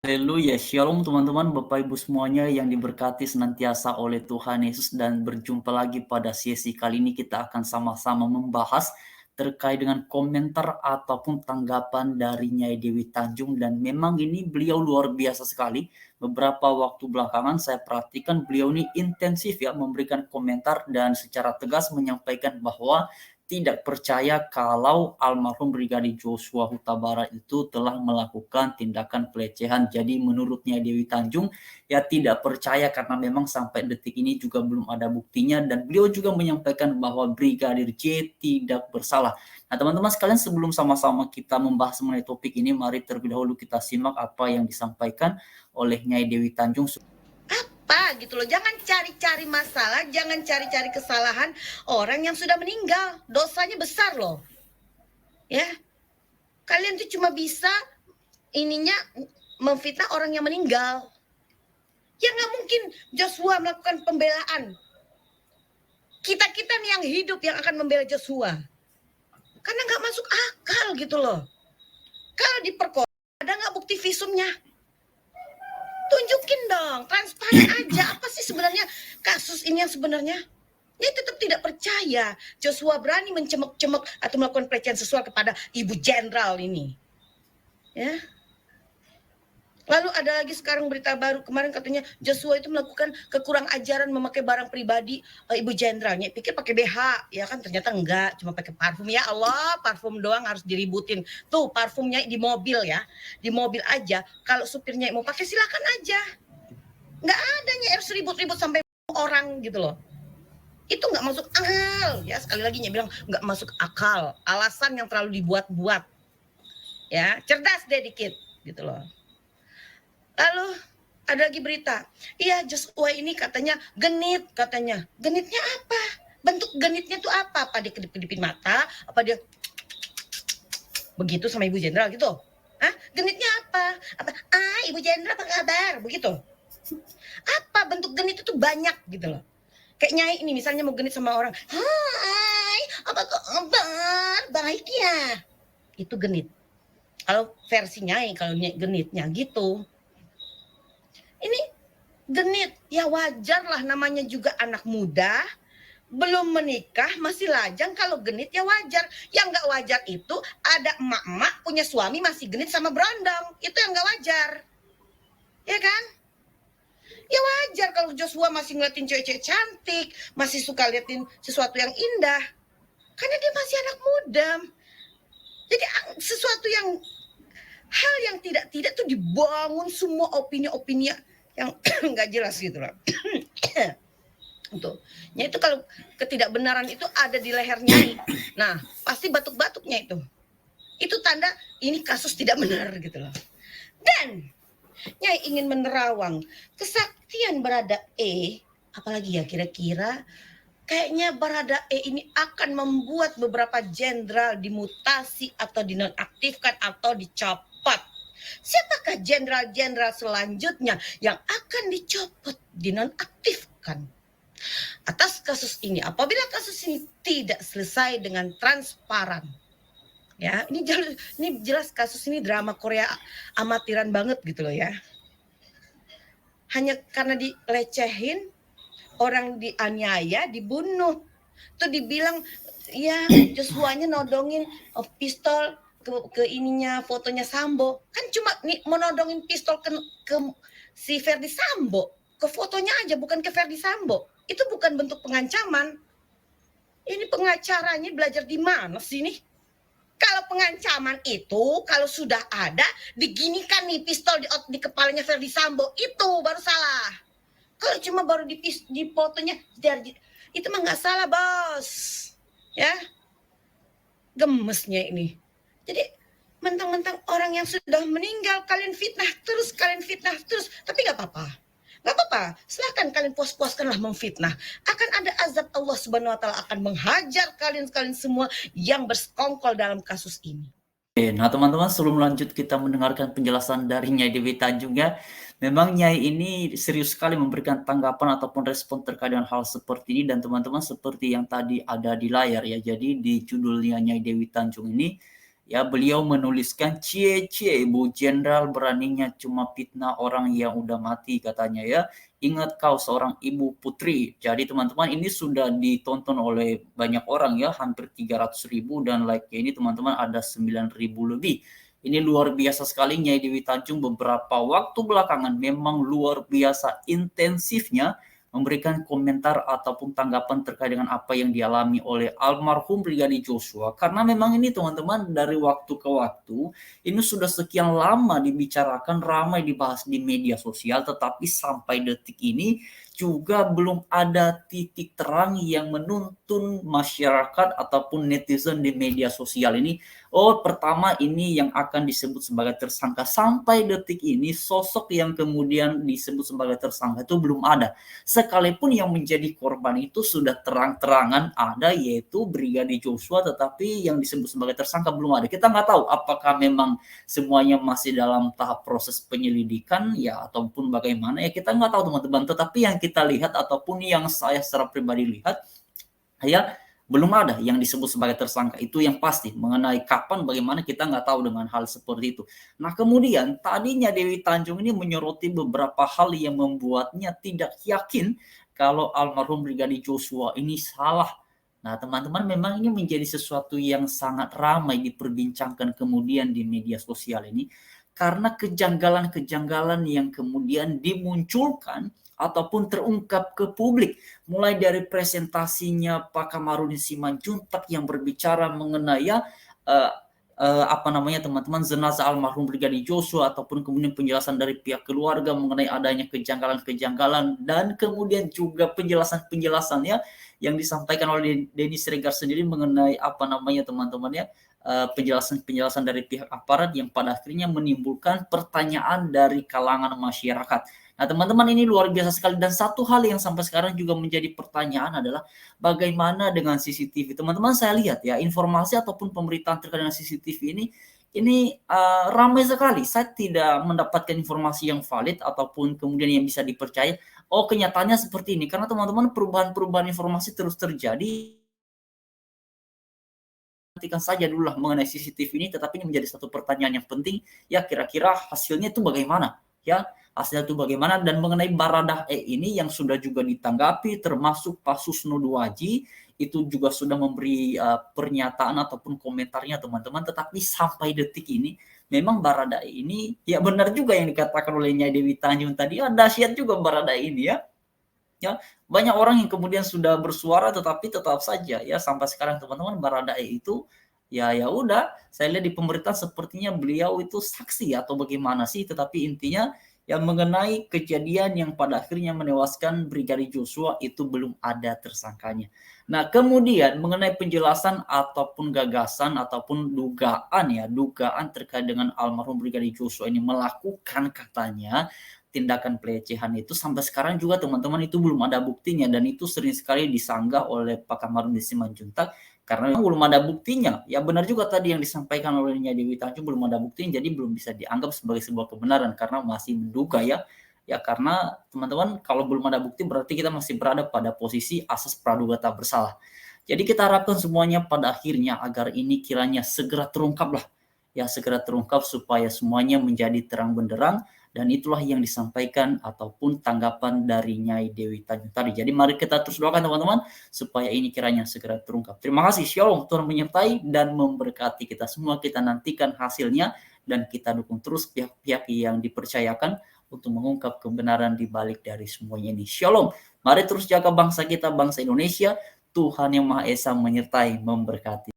Haleluya, shalom teman-teman, Bapak Ibu semuanya yang diberkati senantiasa oleh Tuhan Yesus, dan berjumpa lagi pada sesi kali ini. Kita akan sama-sama membahas terkait dengan komentar ataupun tanggapan dari Nyai Dewi Tanjung, dan memang ini beliau luar biasa sekali. Beberapa waktu belakangan saya perhatikan beliau ini intensif ya memberikan komentar dan secara tegas menyampaikan bahwa tidak percaya kalau almarhum Brigadir Joshua Huta Barat itu telah melakukan tindakan pelecehan. Jadi menurutnya Dewi Tanjung ya tidak percaya karena memang sampai detik ini juga belum ada buktinya, dan beliau juga menyampaikan bahwa Brigadir J tidak bersalah. Nah teman-teman sekalian, sebelum sama-sama kita membahas mengenai topik ini, mari terlebih dahulu kita simak apa yang disampaikan oleh Nyai Dewi Tanjung. Apa gitu loh, jangan cari-cari masalah, jangan cari-cari kesalahan orang yang sudah meninggal. Dosanya besar loh. Ya. Kalian tuh cuma bisa ininya memfitnah orang yang meninggal. Ya nggak mungkin Joshua melakukan pembelaan. Kita-kita nih yang hidup yang akan membela Joshua. Karena nggak masuk akal gitu loh. Kalau diperkosa, ada nggak bukti visumnya? Tunjukin dong, transparan aja. Apa sih sebenarnya kasus ini yang sebenarnya? Dia tetap tidak percaya Joshua berani mencemek-cemek atau melakukan pelecehan seksual kepada Ibu Jenderal ini. Ya. Lalu ada lagi sekarang berita baru, kemarin katanya Joshua itu melakukan kekurang ajaran memakai barang pribadi Ibu Jenderalnya. Pikir pakai BH, ya kan ternyata enggak, cuma pakai parfum. Ya Allah, parfum doang harus diributin. Tuh parfumnya di mobil ya, di mobil aja. Kalau supirnya mau pakai silakan aja. Nggak adanya harus ribut-ribut sampai orang gitu loh. Itu nggak masuk akal ya, sekali lagi bilang nggak masuk akal, alasan yang terlalu dibuat-buat ya, cerdas deh dikit gitu loh. Lalu ada lagi berita, iya Joshua ini katanya genit, katanya genitnya apa, bentuk genitnya tuh apa dia kedip-kedipin mata, apa dia begitu sama Ibu Jenderal gitu, genitnya apa Ibu Jenderal apa kabar begitu, apa bentuk genit itu banyak gitu loh. Kayak Nyai ini misalnya mau genit sama orang, hai, apa kabar, baik ya. Itu genit. Kalau versi Nyai, kalau genitnya gitu. Ini genit, ya wajar lah, namanya juga anak muda, belum menikah, masih lajang, kalau genit ya wajar. Yang nggak wajar itu ada emak-emak punya suami masih genit sama berondong, itu yang nggak wajar. Ya kan? Ya wajar kalau Joshua masih ngeliatin cewek-cewek cantik, masih suka liatin sesuatu yang indah. Karena dia masih anak muda. Jadi sesuatu yang hal yang tidak tuh dibangun semua opini-opini yang nggak jelas gitu loh. Ya itu kalau ketidakbenaran itu ada di lehernya. Nah, pasti batuk-batuknya itu. Itu tanda ini kasus tidak benar gitu loh. Dan Nyai ingin menerawang kesaktian Baradae, apalagi ya kira-kira kayaknya Baradae ini akan membuat beberapa jenderal dimutasi atau dinonaktifkan atau dicopot. Siapakah jenderal-jenderal selanjutnya yang akan dicopot, dinonaktifkan atas kasus ini apabila kasus ini tidak selesai dengan transparan? Ya, ini jelas kasus ini drama Korea amatiran banget gitu loh ya. Hanya karena dilecehin, orang dianiaya, dibunuh. Tuh dibilang ya Joshua-nya nodongin pistol ke ininya, fotonya Sambo. Kan cuma menodongin pistol ke si Ferdi Sambo, ke fotonya aja, bukan ke Ferdi Sambo. Itu bukan bentuk pengancaman. Ini pengacaranya belajar di mana sih nih? Kalau pengancaman itu, kalau sudah ada, diginikan nih pistol di kepalanya Ferdi Sambo, itu baru salah. Kalau cuma baru di fotonya, itu mah nggak salah bos. Ya, gemesnya ini. Jadi mentang-mentang orang yang sudah meninggal, kalian fitnah terus, tapi nggak apa-apa. Gak apa-apa, silahkan kalian puas-puaskanlah memfitnah. Akan ada azab Allah Subhanahu wa Ta'ala akan menghajar kalian semua yang bersekongkol dalam kasus ini. Nah teman-teman, sebelum lanjut kita mendengarkan penjelasan dari Nyai Dewi Tanjung ya. Memang Nyai ini serius sekali memberikan tanggapan ataupun respon terkait dengan hal seperti ini, dan teman-teman seperti yang tadi ada di layar ya. Jadi di judulnya Nyai Dewi Tanjung ini Ya, beliau menuliskan, "Cie cie, Bu Jenderal beraninya cuma fitnah orang yang udah mati," katanya ya. "Ingat kau seorang ibu putri." Jadi teman-teman, ini sudah ditonton oleh banyak orang ya, hampir 300.000, dan like-nya ini teman-teman ada 9.000 lebih. Ini luar biasa sekali Nyai Dewi Tanjung beberapa waktu belakangan memang luar biasa intensifnya memberikan komentar ataupun tanggapan terkait dengan apa yang dialami oleh almarhum Brigadir Joshua. Karena memang ini teman-teman dari waktu ke waktu ini sudah sekian lama dibicarakan, ramai dibahas di media sosial, tetapi sampai detik ini juga belum ada titik terang yang menuntun masyarakat ataupun netizen di media sosial ini. Oh, pertama ini yang akan disebut sebagai tersangka. Sampai detik ini sosok yang kemudian disebut sebagai tersangka itu belum ada. Sekalipun yang menjadi korban itu sudah terang-terangan ada, yaitu Brigadir Joshua, tetapi yang disebut sebagai tersangka belum ada. Kita nggak tahu apakah memang semuanya masih dalam tahap proses penyelidikan ya ataupun bagaimana ya, kita nggak tahu teman-teman. Tetapi yang kita lihat ataupun yang saya secara pribadi lihat ya, belum ada yang disebut sebagai tersangka, itu yang pasti. Mengenai kapan, bagaimana, kita nggak tahu dengan hal seperti itu. Nah, kemudian tadinya Dewi Tanjung ini menyoroti beberapa hal yang membuatnya tidak yakin kalau almarhum Brigadir Joshua ini salah. Nah, teman-teman, memang ini menjadi sesuatu yang sangat ramai diperbincangkan kemudian di media sosial ini, karena kejanggalan-kejanggalan yang kemudian dimunculkan ataupun terungkap ke publik, mulai dari presentasinya Pak Kamarudin Simanjuntak yang berbicara mengenai uh, apa namanya teman-teman, jenazah almarhum Brigadir Joshua, ataupun kemudian penjelasan dari pihak keluarga mengenai adanya kejanggalan-kejanggalan, dan kemudian juga penjelasan-penjelasannya yang disampaikan oleh Denny Siregar sendiri mengenai apa namanya teman-teman ya, penjelasan-penjelasan dari pihak aparat yang pada akhirnya menimbulkan pertanyaan dari kalangan masyarakat. Nah, teman-teman, ini luar biasa sekali, dan satu hal yang sampai sekarang juga menjadi pertanyaan adalah bagaimana dengan CCTV. Teman-teman, saya lihat ya informasi ataupun pemberitaan terkait dengan CCTV ini ramai sekali. Saya tidak mendapatkan informasi yang valid ataupun kemudian yang bisa dipercaya. Oh, kenyataannya seperti ini, karena teman-teman perubahan-perubahan informasi terus terjadi. Nantikan saja dulu lah mengenai CCTV ini, tetapi ini menjadi satu pertanyaan yang penting ya, kira-kira hasilnya itu bagaimana ya, hasilnya itu bagaimana. Dan mengenai Baradae ini yang sudah juga ditanggapi, termasuk Pak Susno Duaji itu juga sudah memberi pernyataan ataupun komentarnya teman-teman, tetapi sampai detik ini memang Baradae ini ya, benar juga yang dikatakan oleh Nyai Dewi Tanjung tadi, dahsyat juga Baradae ini ya. Ya, banyak orang yang kemudian sudah bersuara, tetapi tetap saja ya sampai sekarang teman-teman Baradae itu ya udah, saya lihat di pemberitaan sepertinya beliau itu saksi atau bagaimana sih, tetapi intinya yang mengenai kejadian yang pada akhirnya menewaskan Brigadir Joshua itu belum ada tersangkanya. Nah, kemudian mengenai penjelasan ataupun gagasan ataupun dugaan terkait dengan almarhum Brigadir Joshua ini melakukan katanya tindakan pelecehan itu, sampai sekarang juga teman-teman itu belum ada buktinya, dan itu sering sekali disanggah oleh Pak Kamarudin Simanjuntak karena memang belum ada buktinya. Ya, benar juga tadi yang disampaikan oleh Nyai Dewi Tanjung, belum ada buktinya, jadi belum bisa dianggap sebagai sebuah kebenaran karena masih menduga ya. Ya, karena teman-teman kalau belum ada bukti berarti kita masih berada pada posisi asas praduga tak bersalah. Jadi kita harapkan semuanya pada akhirnya agar ini kiranya segera terungkap lah. Ya, segera terungkap supaya semuanya menjadi terang benderang. Dan itulah yang disampaikan ataupun tanggapan dari Nyai Dewi Tanjung tadi. Jadi mari kita terus doakan teman-teman supaya ini kiranya segera terungkap. Terima kasih. Shalom. Tuhan menyertai dan memberkati kita semua. Kita nantikan hasilnya dan kita dukung terus pihak-pihak yang dipercayakan untuk mengungkap kebenaran di balik dari semuanya ini. Shalom. Mari terus jaga bangsa kita, bangsa Indonesia. Tuhan Yang Maha Esa menyertai, memberkati.